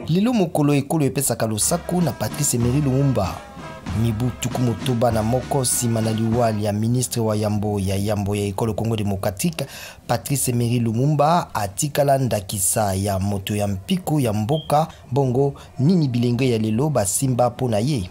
Lelo mokolo ekolo epesaka losaku na Patrice Emery Lumumba. Mibu tukumotoba na moko sima na liwali ya ministre wa Yambo ya ekolo Congo Démocratique Patrice Emery Lumumba atikala ndakisa ya moto ya mpiku ya mboka bongo nini bilenge ya lelo basimba pona ye.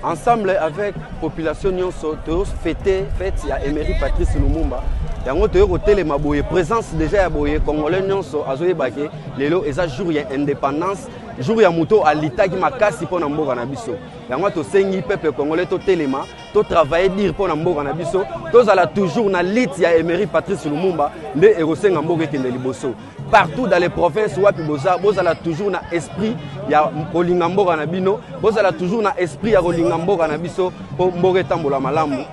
Ensemble avec population nyonso to fête ya Emery Patrice Lumumba yango to hôtel maboye présence déjà ya boye congolais nyonso azoye bake lelo eza jour ya indépendance jour ya moto alitaki makasi pona mboka na biso yango to sengi peuple congolais to telema to travailler dire pona mboka na biso to zala toujours na lit ya Emery Patrice Lumumba nde erosenga mboka kende liboso partout dans les provinces wapi bozala toujours na esprit ya kolinga mboka na bino bozala toujours na esprit ya kolinga mboka na biso po mboka tambola malamu.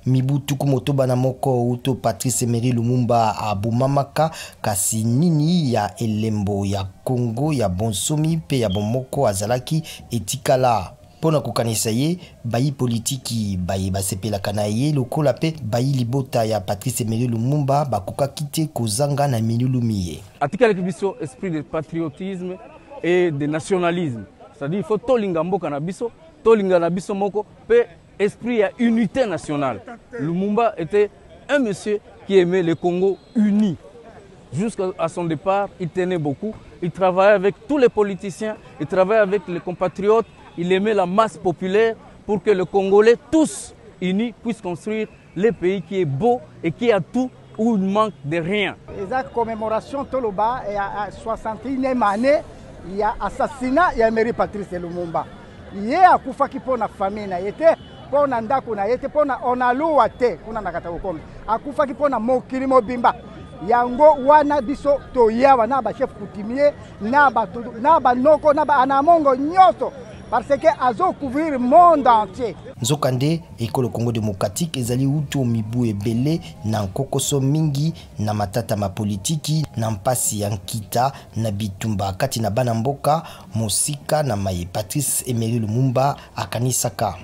Mibu tukumotoba na moko uto Patrice Emery Lumumba abumamaka kasi nini ya elembo ya Congo ya bonsomi pe ya bomoko azalaki etikala pona kukanisa ye bayi politiki bayi basepelaka na ye lokola pe bayi libota ya Patrice Emery Lumumba bakoka kite kozanga na minulumi ye. Atikala kibiso esprit de patriotisme et de nationalisme, c'est-à-dire il faut tolinga mboka na biso moko pe esprit à unité nationale. Lumumba était un monsieur qui aimait le Congo uni. Jusqu'à son départ, il tenait beaucoup. Il travaillait avec tous les politiciens, il travaillait avec les compatriotes. Il aimait la masse populaire pour que les Congolais, tous unis, puissent construire le pays qui est beau et qui a tout où il ne manque de rien. La commémoration Toloba est à 61e année. Il y a assassinat, il y a Emery Patrice Lumumba. Il y a Koufaki pour la famille. Pona ndako na yete pona onaluwa te kuna nakata kokome akufaki pona mokili mobimba yango wana biso to yawa na ba chef coutumier na ba noko na ba anamongo nyoso parce que azo couvrir monde entier. Nzokande ekolo Congo Démocratique ezali utu mibu ebele na nkokoso mingi na matata ma politiki na mpasi ya nkita na bitumba kati na bana mboka mosika na maye Patrice Emery Lumumba akanisaka.